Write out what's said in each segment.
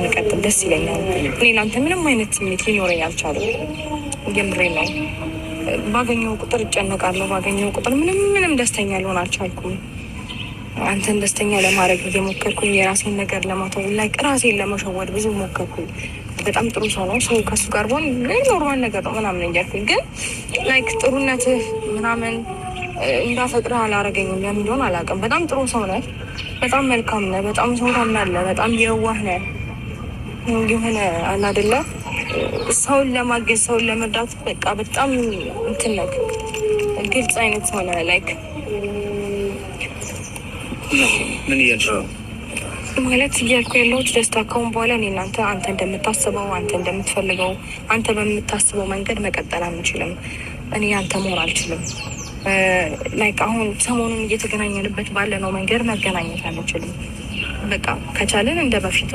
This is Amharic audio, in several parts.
ብንቀጥል ደስ ይለኛል። እኔ እናንተ ምንም አይነት ስሜት ሊኖረኝ አልቻለም። የምሬ ነው። ባገኘው ቁጥር እጨነቃለሁ። ባገኘው ቁጥር ምንም ደስተኛ ልሆን አልቻልኩም። አንተን ደስተኛ ለማድረግ እየሞከርኩኝ የራሴን ነገር ለማተው ላይ ራሴን ለመሸወድ ብዙ ሞከርኩኝ። በጣም ጥሩ ሰው ነው። ሰው ከሱ ጋር ሆን ኖርማል ነገር ነው ምናምን እያልኩኝ ግን ላይክ ጥሩነትህ ምናምን እንዳፈቅርህ አላረገኝም። ለምን እንደሆነ አላውቅም። በጣም ጥሩ ሰው ነህ። በጣም መልካም ነህ። በጣም ሰው ታምናለህ። በጣም የዋህ ነህ። የሆነ አለ አይደለ ሰውን ለማገዝ ሰውን ለመርዳት በቃ በጣም እንትን ነህ። ግልጽ አይነት ሰው ነህ። ላይክ ምን እያልሽ ነው? ማለት እያልኩ ያለሁት ደስታ ካሁን በኋላ እኔ እናንተ አንተ እንደምታስበው አንተ እንደምትፈልገው አንተ በምታስበው መንገድ መቀጠል አንችልም። እኔ አንተ መሆን አልችልም። ላይክ አሁን ሰሞኑን እየተገናኘንበት ባለነው መንገድ መገናኘት አንችልም። በቃ ከቻለን እንደ በፊቱ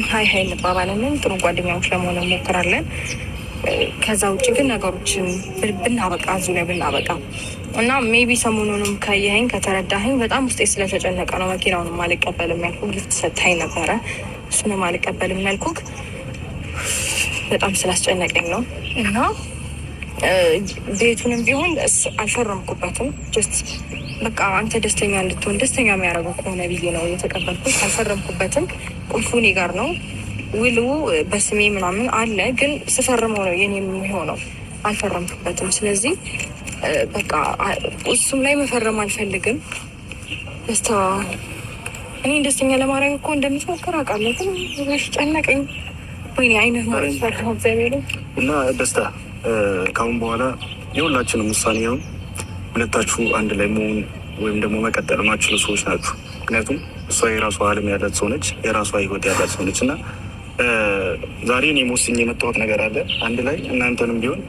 ሀይ እንባባላለን። ጥሩ ጓደኛዎች ለመሆን እንሞክራለን። ከዛ ውጭ ግን ነገሮችን ብናበቃ ዙሪያ ብናበቃ እና ሜቢ ሰሞኑንም ካየኸኝ ከተረዳኸኝ በጣም ውስጤ ስለተጨነቀ ነው መኪናውንም አልቀበልም ያልኩህ። ጊፍት ሰጥታኝ ነበረ፣ እሱንም አልቀበልም ያልኩህ በጣም ስላስጨነቀኝ ነው። እና ቤቱንም ቢሆን አልፈረምኩበትም። ጀስት በቃ አንተ ደስተኛ እንድትሆን ደስተኛ የሚያደርገው ከሆነ ብዬ ነው የተቀበልኩት። አልፈረምኩበትም። ቁልፉ እኔ ጋር ነው። ውሉ በስሜ ምናምን አለ፣ ግን ስፈርመው ነው የኔ የሚሆነው። አልፈረምኩበትም። ስለዚህ በቃ እሱም ላይ መፈረም አልፈልግም። ደስታ እኔ ደስተኛ ለማድረግ እኮ እንደምትሞክር አውቃለሁ፣ ግን ጨነቀኝ። ወይኔ አይነት ማለት ነው እግዚአብሔር እና ደስታ ካሁን በኋላ የሁላችንም ውሳኔ ነው። ሁለታችሁ አንድ ላይ መሆን ወይም ደግሞ መቀጠል ማችሉ ሰዎች ናችሁ። ምክንያቱም እሷ የራሷ ዓለም ያላት ሰው ነች፣ የራሷ ህይወት ያላት ሰው ነች። እና ዛሬ እኔ ወስኜ የመጣሁት ነገር አለ። አንድ ላይ እናንተንም ቢሆን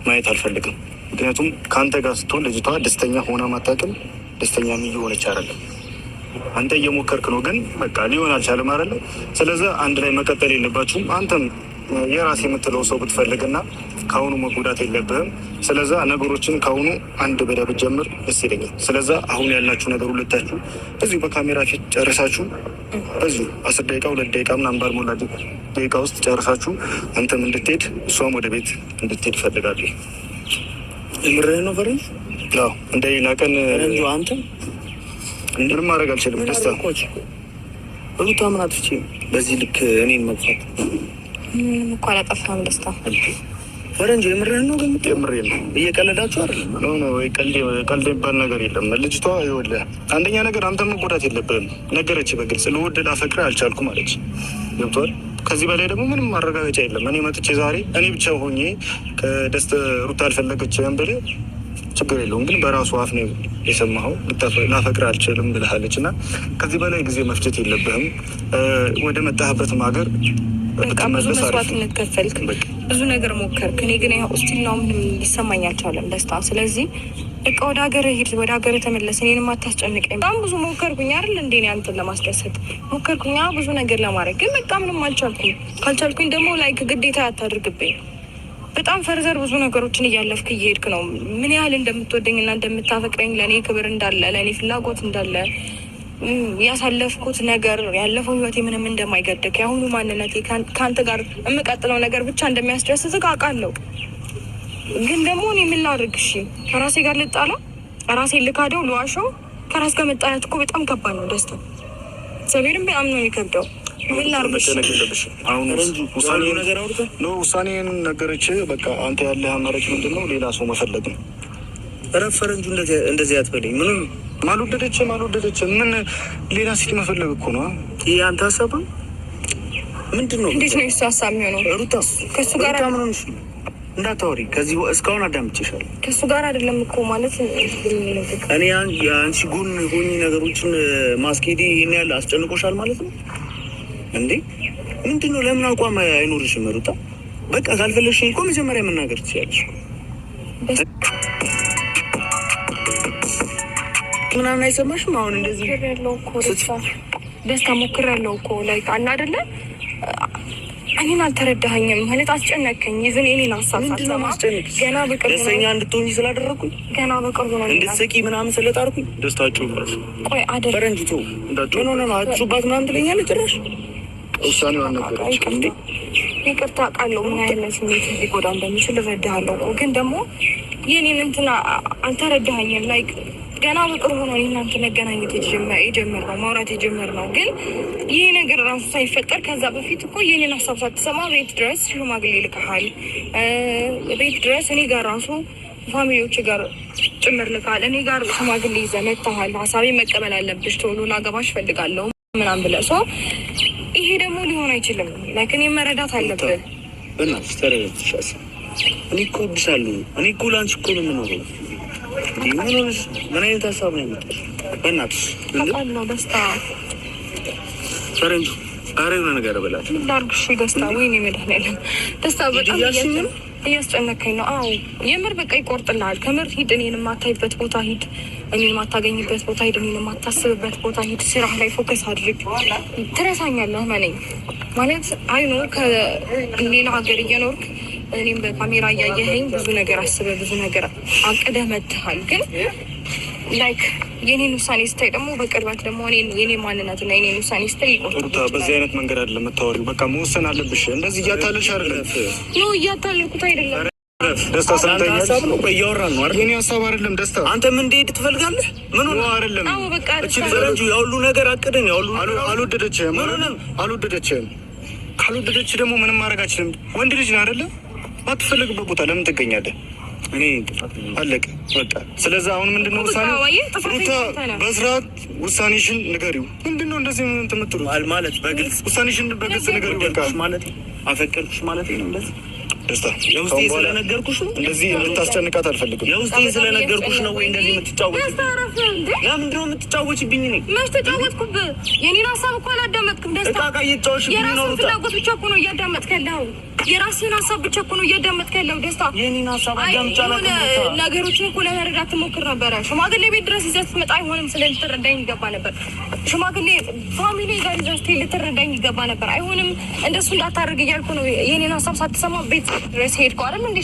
ማየት አልፈልግም። ምክንያቱም ከአንተ ጋር ስትሆን ልጅቷ ደስተኛ ሆና ማታውቅም፣ ደስተኛ እየሆነች አይደለም። አንተ እየሞከርክ ነው፣ ግን በቃ ሊሆን አልቻለም አይደለም። ስለዚህ አንድ ላይ መቀጠል የለባችሁም። አንተም የራሴ የምትለው ሰው ብትፈልግና ከአሁኑ መጎዳት የለብህም። ስለዛ ነገሮችን ከአሁኑ አንድ በዳ ብትጀምር ደስ ይለኛል። ስለዛ አሁን ያላችሁ ነገር ሁለታችሁ በዚሁ በካሜራ ፊት ጨርሳችሁ በዚሁ 10 ደቂቃ 2 ደቂቃ ምናምን ባልሞላ ደቂቃ ውስጥ ጨርሳችሁ አንተም እንድትሄድ እሷም ወደ ቤት እንድትሄድ ይፈልጋሉ። ምርህ ነው ፈረንጅ? አዎ እንደ ሌላ ቀን አንተ ምንም ማድረግ አልችልም። ደስታ ሩታ ምን አጥፍቼ በዚህ ልክ እኔን መግፋት? ምንም እኮ አላጠፋም። ደስታ ፈረንጅ የምርህን ነው? ግን የምሬን ነው። እየቀለዳችሁ አይደል? ኖ ቀልድ የሚባል ነገር የለም። ልጅቷ ይኸውልህ፣ አንደኛ ነገር አንተ መጎዳት የለብህም ነገረች። በግልጽ ልወድህ ላፈቅርህ አልቻልኩም አለች። ገብቶሃል? ከዚህ በላይ ደግሞ ምንም ማረጋገጫ የለም። እኔ መጥቼ ዛሬ እኔ ብቻ ሆኜ ከደስተ ሩታ አልፈለገችም ብለህ ችግር የለውም፣ ግን በራሱ አፍ ነው የሰማኸው። ላፈቅርህ አልችልም ብለሃለች። እና ከዚህ በላይ ጊዜ መፍጀት የለብህም። ወደ መጣህበትም ሀገር በጣም ብዙ መስዋዕትነት ከፈልክ፣ ብዙ ነገር ሞከርክ። እኔ ግን ያው ስቲል ነው ምንም ሊሰማኝ አልቻለም ደስታ። ስለዚህ በቃ ወደ ሀገር ሂድ፣ ወደ ሀገር ተመለስ። እኔንም አታስጨንቀኝ። በጣም ብዙ ሞከርኩኝ አይደል እንዴ? እኔ አንተን ለማስደሰት ሞከርኩኝ ብዙ ነገር ለማድረግ፣ ግን በቃ ምንም አልቻልኩም። ካልቻልኩኝ ደግሞ ላይክ ግዴታ አታድርግብኝ። በጣም ፈርዘር ብዙ ነገሮችን እያለፍክ እየሄድክ ነው። ምን ያህል እንደምትወደኝና እንደምታፈቅረኝ፣ ለእኔ ክብር እንዳለ፣ ለእኔ ፍላጎት እንዳለ ያሳለፍኩት ነገር ያለፈው ህይወቴ ምንም እንደማይገድክ የአሁኑ ማንነቴ ከአንተ ጋር የምቀጥለው ነገር ብቻ እንደሚያስደስትህ አውቃለሁ። ግን ደግሞ እኔ ምን ላድርግ? እሺ ከራሴ ጋር ልጣላ? ራሴ ልካደው? ልዋሸው? ከራስ ጋር መጣላት እኮ በጣም ከባድ ነው ደስታ። እግዚአብሔርን በጣም ነው የሚከብደው። ምን ላድርግ? አሁን ውሳኔን ነገረች። በቃ አንተ ያለህ አማራጭ ምንድን ነው? ሌላ ሰው መፈለግ ነው። ፈረንጁ እንደዚህ አትበለኝ። ምንም አልወደደችም። ምን ሌላ ሴት መፈለግ እኮ ነው። ይህ አንተ ሀሳብ ምንድን ነው? እንዴት ነው የሱ ሀሳብ የሚሆነው? ሩታ ከሱ ጋር እንዳታወሪ። ከዚህ እስካሁን አዳምጬሻለሁ። ከሱ ጋር አይደለም እኮ ማለት እኔ አንቺ ጎን ሆኜ ነገሮችን ማስኬዴ ይሄን ያህል አስጨንቆሻል ማለት ነው እንዴ? ምንድን ነው? ለምን አቋም አይኖርሽም ሩታ? በቃ ካልፈለግሽኝ እኮ መጀመሪያ መናገር ትችያለሽ ምናምን። አይሰማሽም? አሁን እንደዚህ ያለው እኮ ደስታ ሞክሬያለሁ እኮ ላይክ አለ አይደለ? እኔን አልተረዳኸኝም ማለት አስጨነቀኝ። ይዝን እኔን አሳሳተማ ገና በቅርቡ ደስተኛ እንድትሆኚ ስላደረኩኝ ገና በቅርቡ ነው እንድትስቂ ምናምን ስለጣርኩኝ ደስታችሁ ቆይ አደረ ፈረንጅቶ ምን ሆነ ነው አትጩባት ምናምን ትለኛለች ጭራሽ። ውሳኔዋን ነገረች እንዴ? ይቅርታ ቃለው ምን አይነት ስሜት ሊጎዳ እንደሚችል እረዳሃለሁ። ግን ደግሞ የኔን እንትና አልተረዳኸኝም። ላይክ ገና በቅርቡ ነው እናንተ መገናኘት የጀመርነው ማውራት የጀመርነው። ግን ይሄ ነገር ራሱ ሳይፈጠር ከዛ በፊት እኮ የኔን ሀሳብ ሳትሰማ ቤት ድረስ ሽማግሌ ልከሃል። ቤት ድረስ እኔ ጋር ራሱ ፋሚሊዎች ጋር ጭምር ልካል። እኔ ጋር ሽማግሌ ይዘህ መጥተሃል። ሀሳቤ መቀበል አለብሽ፣ ቶሎ ላገባሽ እፈልጋለሁ ምናምን ብለህ ሰው ይሄ ደግሞ ሊሆን አይችልም። ላይክ እኔ መረዳት አለብህ። በእናትሽ ተረጋግተሽ እኔ እኮ እወድሻለሁ። እኔ እኮ ለአንቺ እኮ ነው የምኖረው። ምን አይነት ሀሳብ ነው ያመጣሽ? በእናትሽ አውቃለሁ ደስታ ፈረንጁ ኧረ የሆነ ነገር በላት። ምን ላድርግሽ ደስታ? ወይኔ መድኃኒዓለም ደስታ በጣም እያስጨነቀኝ ነው። አዎ የምር በቃ ይቆርጥልሃል። ከምር ሂድ፣ እኔን የማታይበት ቦታ ሂድ፣ እኔን የማታገኝበት ቦታ ሂድ፣ እኔን የማታስብበት ቦታ ሂድ። ስራ ላይ ፎከስ አድርግ። ትረሳኛለህ መነኝ ማለት አይኖ ከሌላ ሀገር እየኖርክ እኔም በካሜራ እያየኸኝ ብዙ ነገር አስበህ ብዙ ነገር አቅደህ መጥተሃል። ግን ላይክ የኔን ውሳኔ ስታይ ደግሞ በቅርበት ደግሞ የኔ ማንነትና የኔን ውሳኔ ስታይ ይቆርጣል። በዚህ አይነት መንገድ አይደለም የምታወሪው። በቃ መወሰን አለብሽ። እንደዚህ እያታለልሽ አይደለም። ኖ እያታለልኩት አይደለም። ደስታ ሰምተኛል። ሀሳብ ነው እያወራን ነው አይደል? የኔ ሀሳብ አይደለም ደስታ። አንተም እንድሄድ ትፈልጋለህ? ምን ሆነ? አይደለም አዎ በቃ እቺ ፈረንጁ ያሁሉ ነገር አቅደን ያሁሉ አልወደደችህም። አልወደደችህም። ካልወደደች ደግሞ ምንም ማድረግ አችልም። ወንድ ልጅ ነው አይደለም? አትፈልግበት ቦታ ለምን ትገኛለህ? እኔ አለቀ በቃ። ስለዚህ አሁን ምንድነው ውሳኔ? ሩታ በስርዓት ውሳኔሽን ንገሪው። ምንድነው እንደዚህ የምትምትሉት? ማለት በግልጽ ውሳኔሽን በግልጽ ንገሪው። በቃ ማለት አፈቀርኩሽ ማለት ነው እንደዚህ ደስታ የውስጤ ስለነገርኩሽ ነው። እንደዚህ ልታስጨንቃት አልፈልግም። የውስጤ ስለነገርኩሽ ነው ወይ እንደዚህ የምትጫወች? ለምንድን ነው የምትጫወችብኝ? እኔ መች ተጫወትኩብህ? የኔን ሀሳብ እኮ አላዳመጥክም ደስታ። እቃ እየተጫወትሽብኝ ነው። የራስህን ፍላጎት ብቻ እኮ ነው እያዳመጥክ ያለኸው። የራስህን ሀሳብ ብቻ እኮ ነው እያዳመጥክ ያለኸው ደስታ። የኔን ሀሳብ አዳምጫለሁ። ነገሮችን እኮ ለመረዳት ትሞክር ነበረ። ሽማግሌ ቤት ድረስ ይዘህ ስትመጣ አይሆንም ስለ ልትረዳኝ ይገባ ነበር። ሽማግሌ ፋሚሊ ጋር ይዘህ ስትሄድ ልትረዳኝ ይገባ ነበር። አይሆንም እንደሱ እንዳታደርግ እያልኩ ነው። የኔን ሀሳብ ሳትሰማ ቤት ድረስ ሄድኩ አይደል እንዴ?